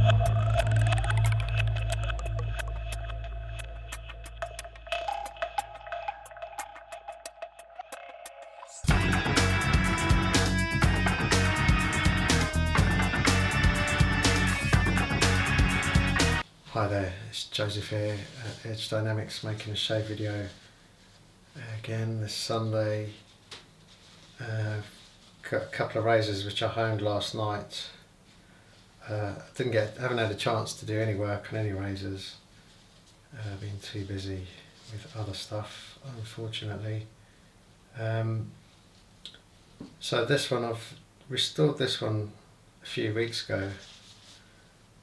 Hi there, it's Joseph here at Edge Dynamics, making a shave video again this Sunday. Got a couple of razors which I honed last night. Haven't had a chance to do any work on any razors. Been too busy with other stuff, unfortunately. So this one, I've restored this one a few weeks ago,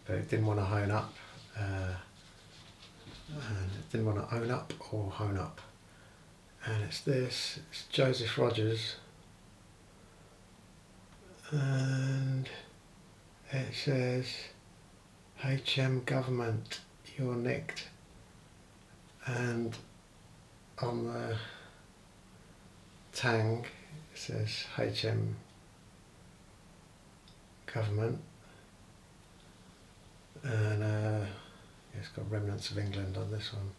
but it didn't want to hone up. And it didn't want to own up or hone up, and it's Joseph Rogers, and it says HM government, you're nicked, and on the tang it says HM government, and it's got remnants of England on this one.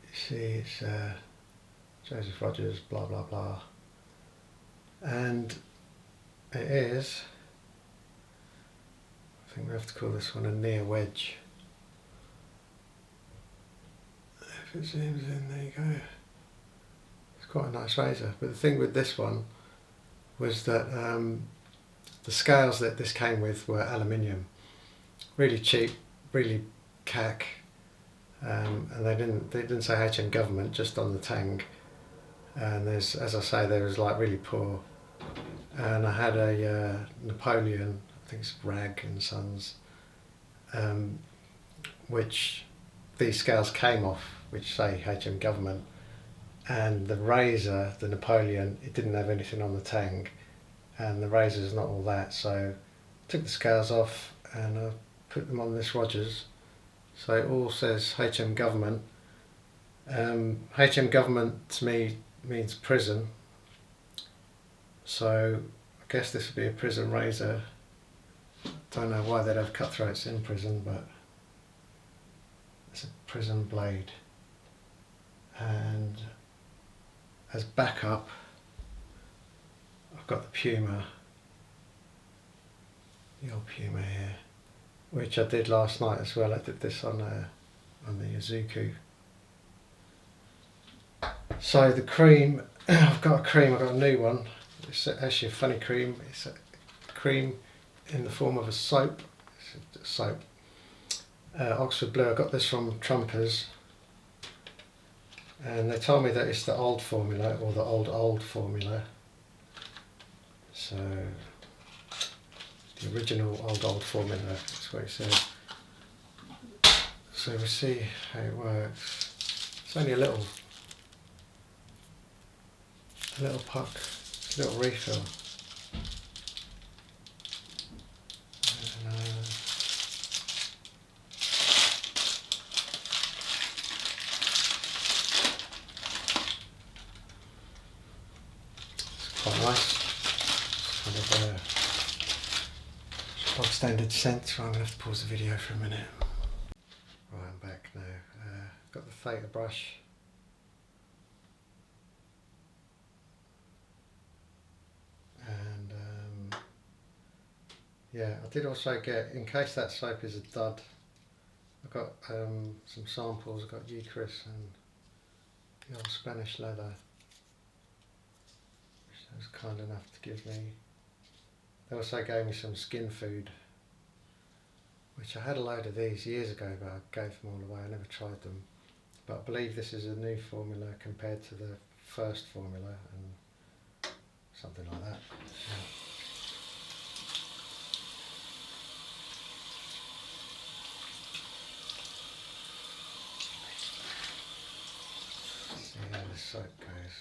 You see, it's Joseph Rogers, blah blah blah, and it is, I think we have to call this one a near wedge. If it zooms in, there you go. It's quite a nice razor, but the thing with this one was that the scales that this came with were aluminium, really cheap, really cack, and they didn't say HM government, just on the tang. And there's, as I say, there was like really poor. And I had a Napoleon, I think it's Rag and Sons, which these scales came off, which say HM government. And the razor, the Napoleon, it didn't have anything on the tang, and the razor's not all that. So I took the scales off and I put them on this Rogers, so it all says HM government. HM government to me means prison, so I guess this would be a prison razor. Don't know why they'd have cutthroats in prison, but it's a prison blade. And as backup, I've got the Puma, the old Puma here, which I did last night as well. I did this on the Izuku. So the cream, I've got a new one. It's actually a funny cream. It's a cream in the form of a soap. It's a soap. Oxford Blue. I got this from Trumpers, and they told me that it's the old formula, or the old formula. So the original old formula, that's what it says. So we'll see how it works. It's only a little puck, a little refill. And, it's quite nice. It's kind of bog standard scent, so I'm going to have to pause the video for a minute. Right, I'm back now. Got the Theta brush. And yeah, I did also get, in case that soap is a dud, I've got some samples. I've got Eucharis and the old Spanish leather, which they was kind enough to give me. They also gave me some skin food, which I had a load of these years ago, but I gave them all away. I never tried them. But I believe this is a new formula compared to the first formula, and something like that. Yeah. See how this soap goes.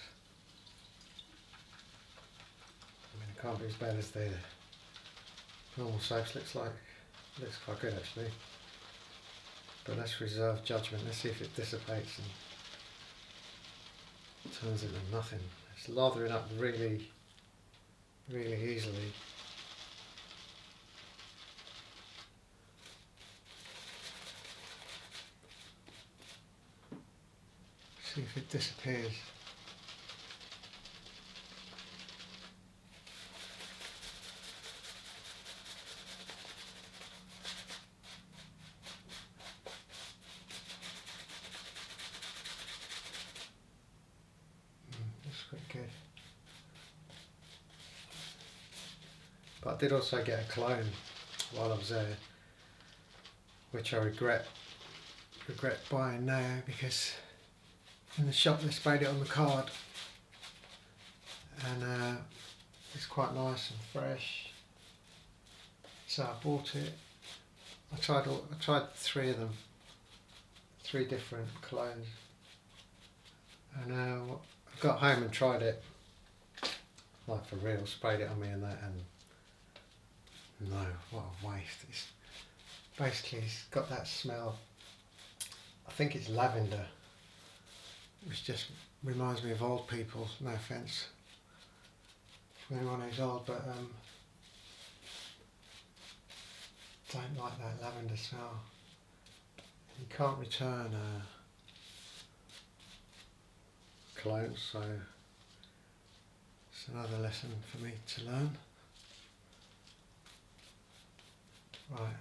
I mean, it can't be as bad as the normal soaps looks like. It looks quite good actually. But let's reserve judgment. Let's see if it dissipates and turns into nothing. It's lathering up really, really easily. See if it disappears. That's quite good. But I did also get a clone while I was there, which I regret buying now, because in the shop they sprayed it on the card, and it's quite nice and fresh. So I bought it. I tried 3 of them, 3 different clones, and I got home and tried it, like for real, sprayed it on me and that, and no, what a waste. It's got that smell. I think it's lavender, which just reminds me of old people. No offence to anyone who's old, but don't like that lavender smell. You can't return clones, so it's another lesson for me to learn. Right,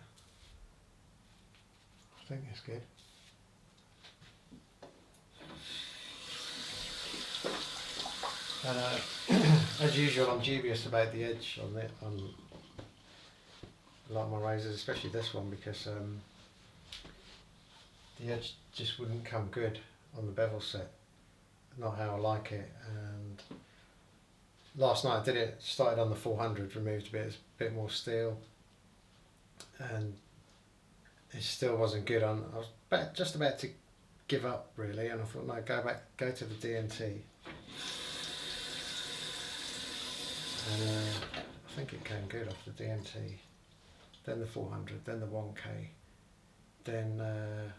I think that's good. And as usual, I'm dubious about the edge on a lot of my razors, especially this one, because the edge just wouldn't come good on the bevel set. Not how I like it. And last night I did it, started on the 400, removed a bit more steel, and it still wasn't good. I was just about to give up really, and I thought, no, go to the DNT. And I think it came good off the DNT, then the 400, then the 1K, then the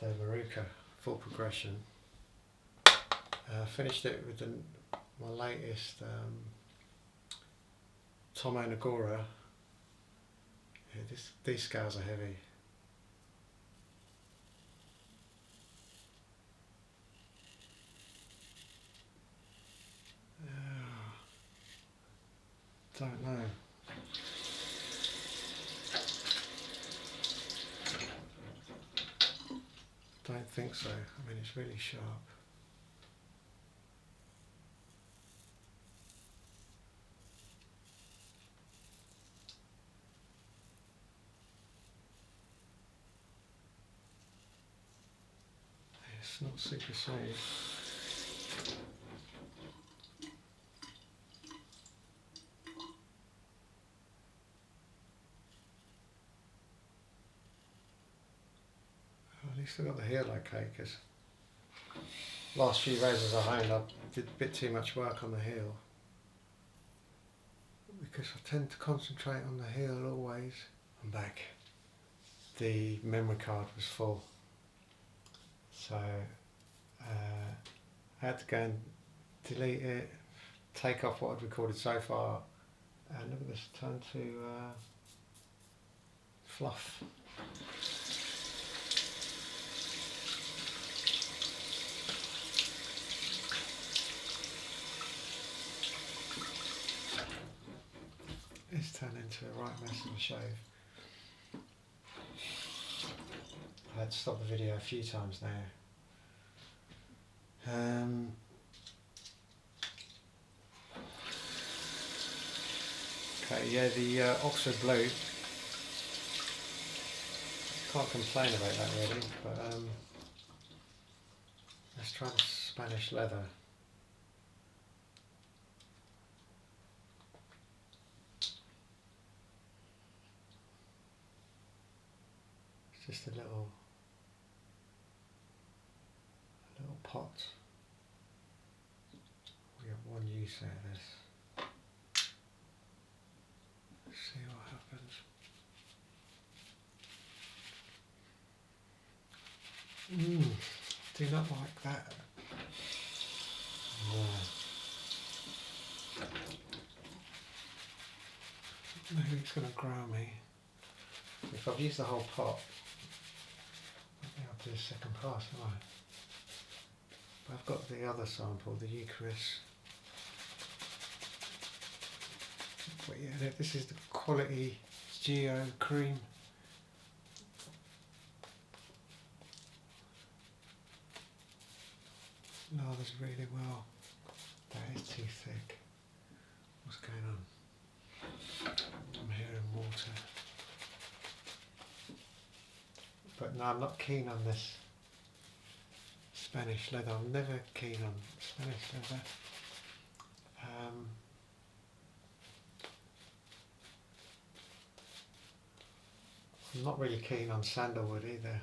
Maruka full progression. Finished it with my latest Tomo Nagora. Yeah, these scales are heavy. Don't know. Don't think so. I mean, it's really sharp. It's not super smooth. At least I got the heel okay, because last few razors I honed, I did a bit too much work on the heel, because I tend to concentrate on the heel always. I'm back. The memory card was full, so I had to go and delete it, take off what I'd recorded so far, and look at this, turn to fluff. It's turned into a right mess of a shave. I had to stop the video a few times now. Okay, yeah, the Oxford Blue. Can't complain about that really, but let's try the Spanish leather. It's just a little pot. We have one use out of this. Let's see what happens. Do not like that. No. Maybe it's going to grow me. If I've used the whole pot, maybe I'll do a second pass, won't I? I've got the other sample, the Eucharist. But yeah, this is the quality Geo cream. Lathers really well. That is too thick. What's going on? I'm hearing water. But no, I'm not keen on this Spanish leather. I'm never keen on Spanish leather. I'm not really keen on sandalwood either.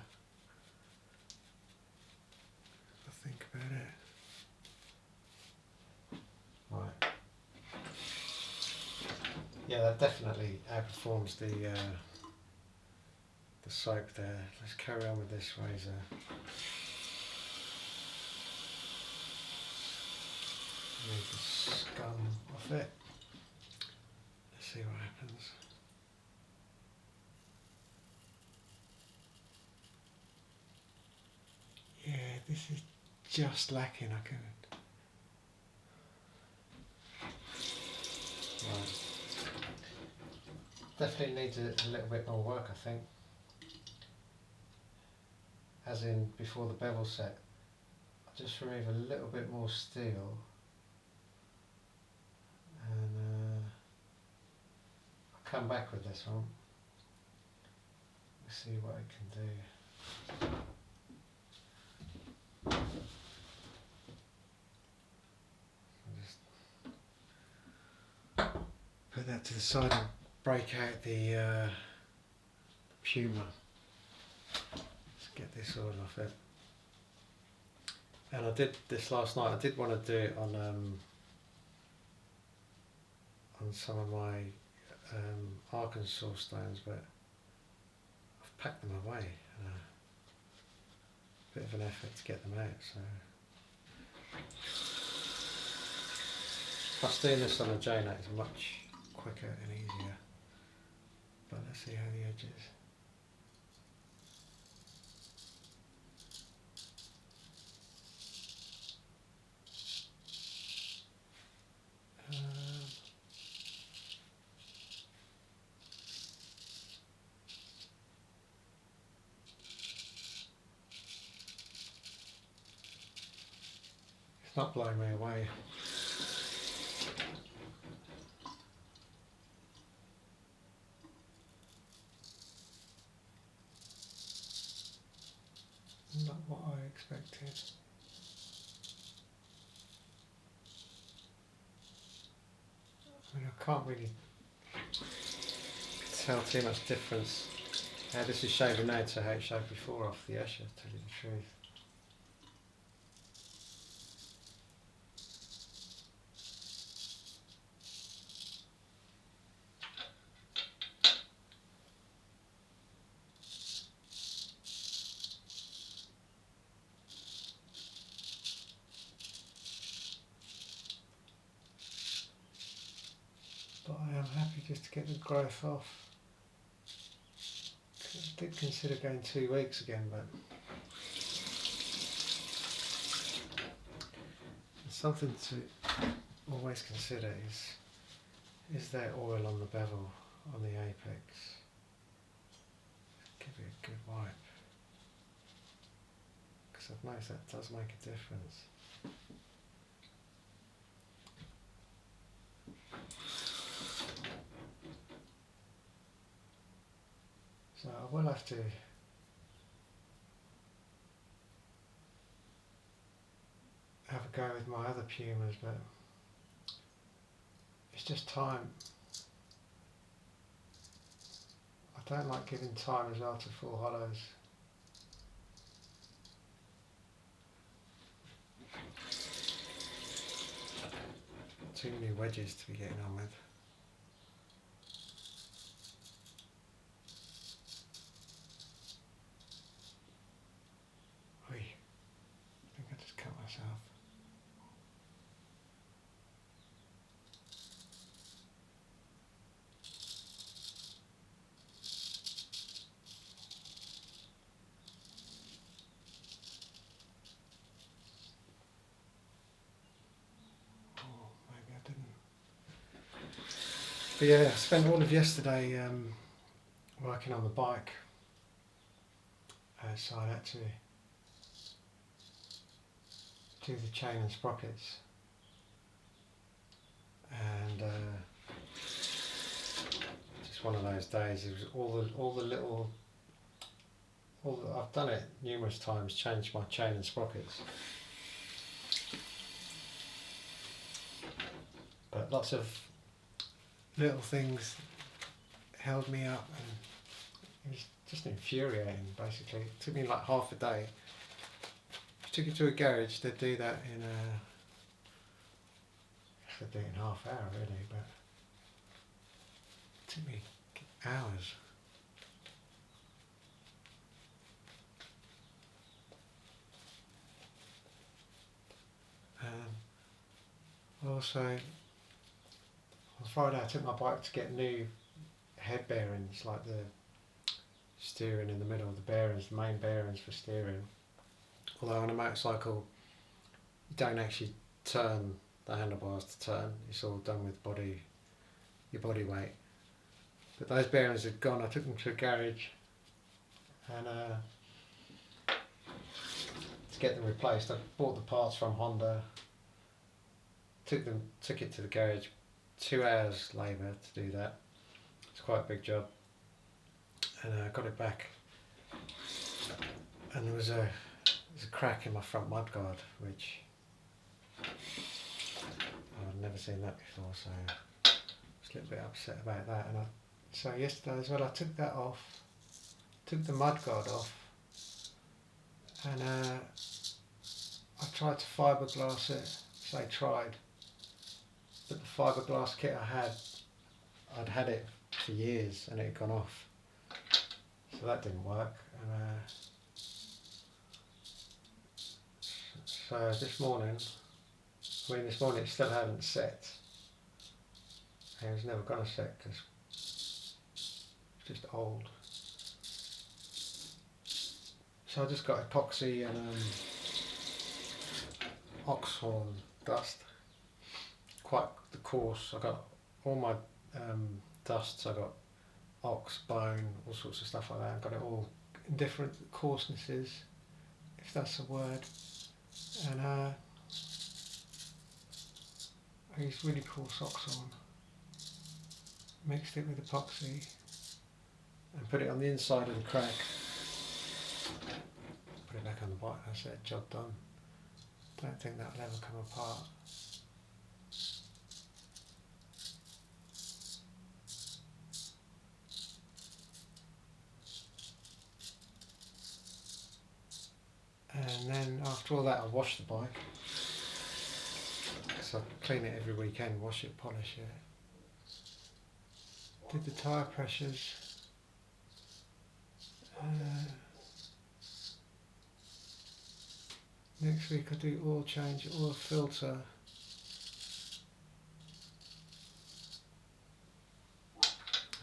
I think about it. Right. Yeah, that definitely outperforms the soap there. Let's carry on with this razor. Remove the scum off it. Let's see what happens. Yeah, this is just lacking. I could. Right. Definitely needs a little bit more work, I think. As in before the bevel set. I'll just remove a little bit more steel. And I'll come back with this one. We'll see what I can do. I'll just put that to the side and break out the Puma. Let's get this oil off it. And I did this last night. I did want to do it on some of my Arkansas stones, but I've packed them away. Bit of an effort to get them out. So plus doing this on a J-Nut is much quicker and easier. But let's see how the edge is. It's not blowing me away. Not what I expected. I mean, I can't really tell too much difference how this is shaving now to how it shaved before off the Escher, to tell you the truth. But I am happy just to get the growth off. I did consider going 2 weeks again, but something to always consider is there oil on the bevel, on the apex? Give it a good wipe, because I've noticed that does make a difference. So I will have to have a go with my other Pumas, but it's just time. I don't like giving time as well to full hollows. Too many wedges to be getting on with. Oi, I think I just cut myself. But yeah, I spent all of yesterday working on the bike, so I had to do the chain and sprockets, and just one of those days. It was all the little. I've done it numerous times, changed my chain and sprockets, but lots of little things held me up, and it was just infuriating. Basically, it took me like half a day. If you took it to a garage, they'd do that in they'd do it in half hour really, but it took me hours. Also, on Friday I took my bike to get new head bearings, like the steering in the middle, the bearings, the main bearings for steering. Although on a motorcycle you don't actually turn the handlebars to turn, it's all done with your body weight. But those bearings had gone. I took them to a garage and to get them replaced. I bought the parts from Honda, took it to the garage, 2 hours labour to do that. It's quite a big job, and I got it back, and there was a crack in my front mudguard, which I'd never seen that before, so I was a little bit upset about that. And so yesterday as well, I took that off, took the mudguard off, and I tried to fiberglass it. Say tried. But the fiberglass kit I'd had it for years and it had gone off, so that didn't work. And so this morning it still hadn't set. And it was never going to set because it's just old. So I just got epoxy and oxhorn dust. Quite the coarse. I got all my dusts. I got ox, bone, all sorts of stuff like that. I got it all in different coarsenesses, if that's a word. And I used really coarse oxhorn, mixed it with epoxy, and put it on the inside of the crack. Put it back on the bike. That's it. Job done. Don't think that'll ever come apart. And then after all that I wash the bike. So I clean it every weekend, wash it, polish it. Did the tyre pressures. Next week I do oil change, oil filter.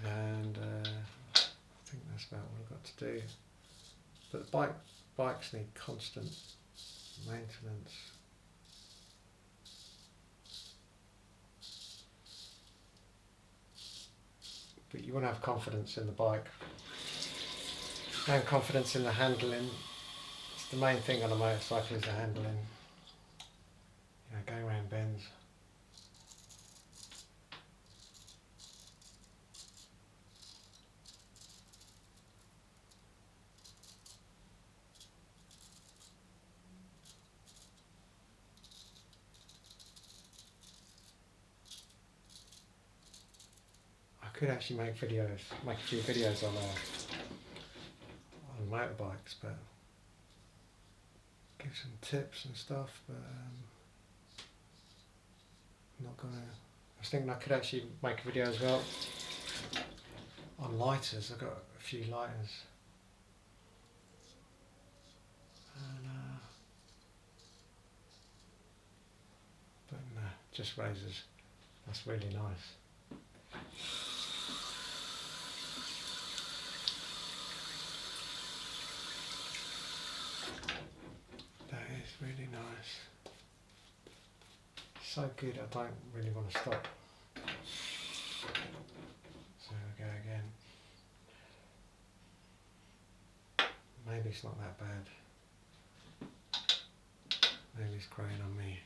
And I think that's about what I've got to do. But the bikes need constant maintenance. But you want to have confidence in the bike and confidence in the handling. It's the main thing on a motorcycle, is the handling. You know, going around bends. I could actually make a few videos on motorbikes, but give some tips and stuff. But I'm not gonna. I was thinking I could actually make a video as well on lighters. I've got a few lighters, and but no, just razors. That's really nice. That is really nice. So good, I don't really want to stop. maybe it's not that bad. Maybe it's growing on me.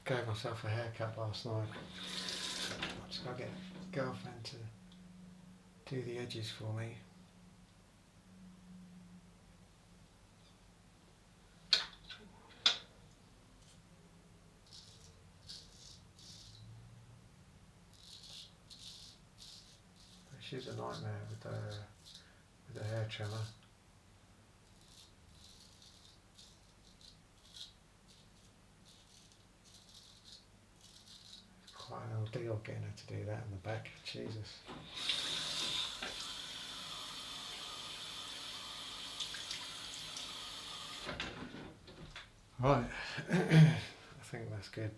I gave myself a haircut last night. I just got to get a girlfriend to do the edges for me. She's a nightmare with the hair trimmer. It's quite an ordeal getting her to do that in the back. Jesus. Right, I think that's good.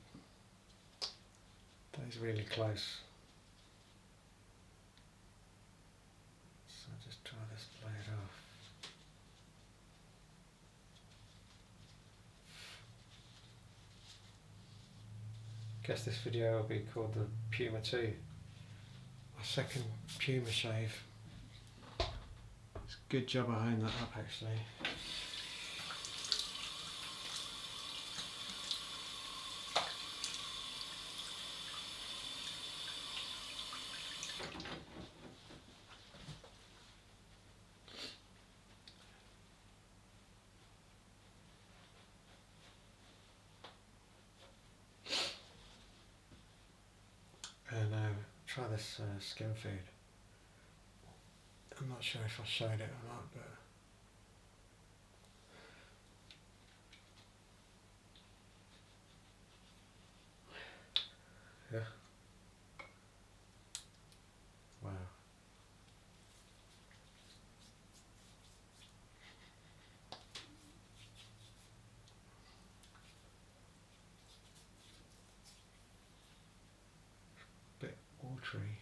That is really close. So I'll just try this blade off. Guess this video will be called the Puma 2. My second Puma shave. It's a good job I honed that up actually. And try this skin food. I'm not sure if I showed it or not, but yeah. Wow. Bit watery.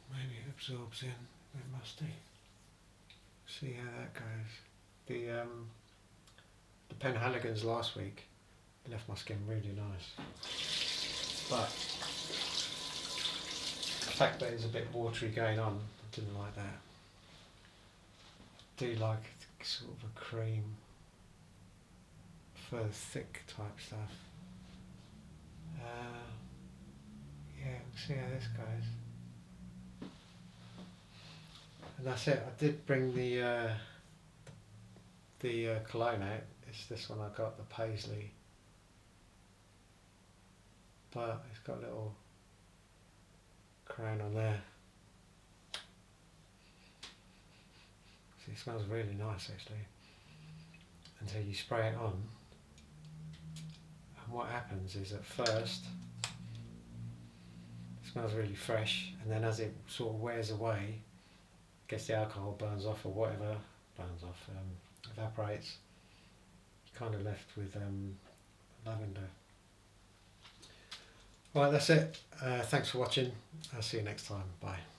Maybe it absorbs in, a bit musty. See how that goes. The Penhaligons last week left my skin really nice. But the fact that it's a bit watery going on, I didn't like that. I do like sort of a cream, further thick type stuff. Yeah, we'll see how this goes. And that's it. I did bring the cologne out. It's this one I got, the Paisley. But it's got a little crown on there. See, it smells really nice actually. Until you spray it on. And what happens is at first it smells really fresh, and then as it sort of wears away, gets the alcohol, burns off or whatever, evaporates, you're kind of left with lavender. Right, that's it. Thanks for watching. I'll see you next time. Bye.